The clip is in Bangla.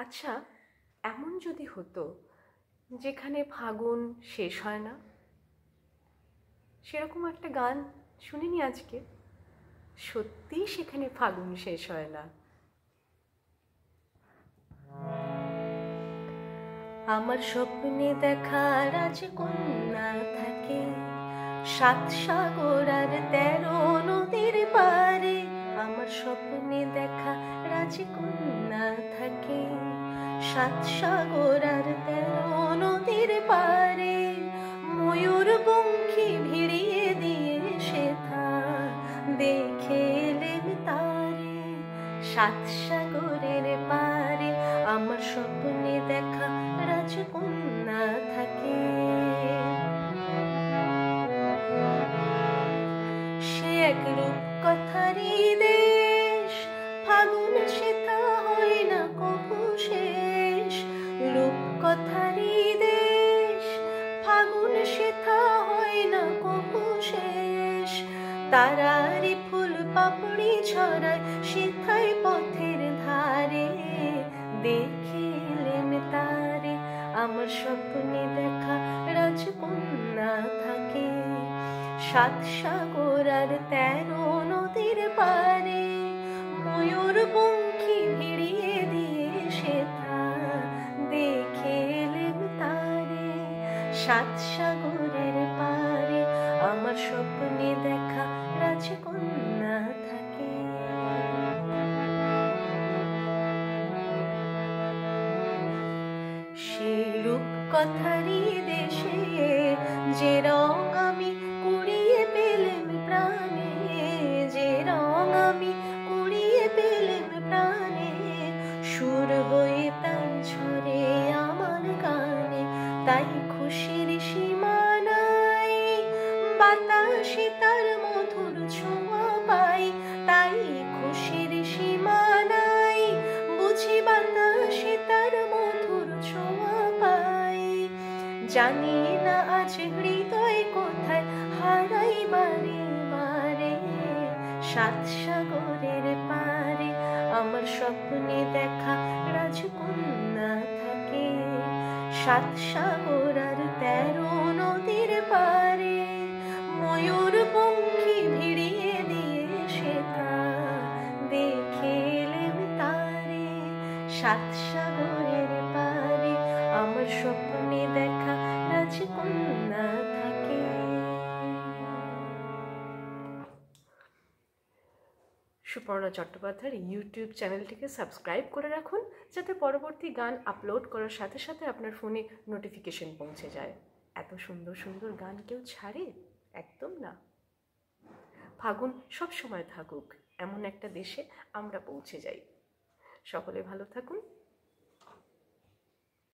আচ্ছা, এমন যদি হতো যেখানে ফাগুন শেষ হয় না, সেরকম একটা গান শুনিনি আজকে? সত্যিই সেখানে ফাগুন শেষ হয় না। আমার স্বপ্নে দেখা রাজকন্যা থাকে 7 সাগর আর 13 নদীর পারে। আমার স্বপ্নে দেখা রাজকন্যা থাকে 7 সাগর আর 13 নদীর পারে। ময়ূর পঙ্খী ভিড়িয়ে দিয়ে সেথা দেখে এলেম তারে 7 সাগরের পারে। আমার স্বপ্নে দেখা রাজকন্যা থাকে। সে এক রূপকথারই দেশ, ফাগুন সেথা হয় না কভু শেষ। রূপকথারই দেশ, ফাগুন সেথা হয় না কভু শেষ। তারারি ফুল পাপড়ি ছড়ায় সেথায় পথের ধারে, দেখে এলেম তারে। আমার স্বপ্নে দেখা রাজকন্যা থাকে 7 সাগর আর 13 নদীর পারে। ময়ূর পঙ্খী ভিড়িয়ে দিয়ে সেথা দেখে এলেম তারে 7 সাগরের পারে। আমার স্বপ্নে দেখা রাজকন্যা থাকে। সেই রূপকথারই দেশে যে রং আমি কুড়িয়ে পেলেম প্রাণে, যে রং আমি কুড়িয়ে পেলেম প্রাণে। সুর হয়ে তাই ঝরে আমার গানে, তাই খুশির সীমা নাই। বাতাসে তার মধুর ছোঁয়া পাই, তাই খুশির সীমা নাই। বুঝি বাতাসে তার মধুর ছোঁয়া পাই। জানি না আজ হৃদয় কোথায় হারাই বারে বারে 7 সাগরের পারে। আমার স্বপ্নে দেখা রাজকন্যা থাকে 7 সাগর আর 13 নদীর পারে। ময়ূর পঙ্খী ভিড়িয়ে দিয়ে সেথা দেখে এলেম তারে 7 সাগরের পারে। আমার স্বপ্নে দেখা রাজকন্যা থাকে। সুপর্ণা চট্টোপাধ্যায়ের ইউটিউব চ্যানেলটিকে সাবস্ক্রাইব করে রাখুন, যাতে পরবর্তী গান আপলোড করার সাথে সাথে আপনার ফোনে নোটিফিকেশন পৌঁছে যায়। এত সুন্দর সুন্দর গান কেউ ছাড়ে? একদম না। ফাগুন সব সময় থাকুক, এমন একটা দেশে আমরা পৌঁছে যাই। সকলে ভালো থাকুন।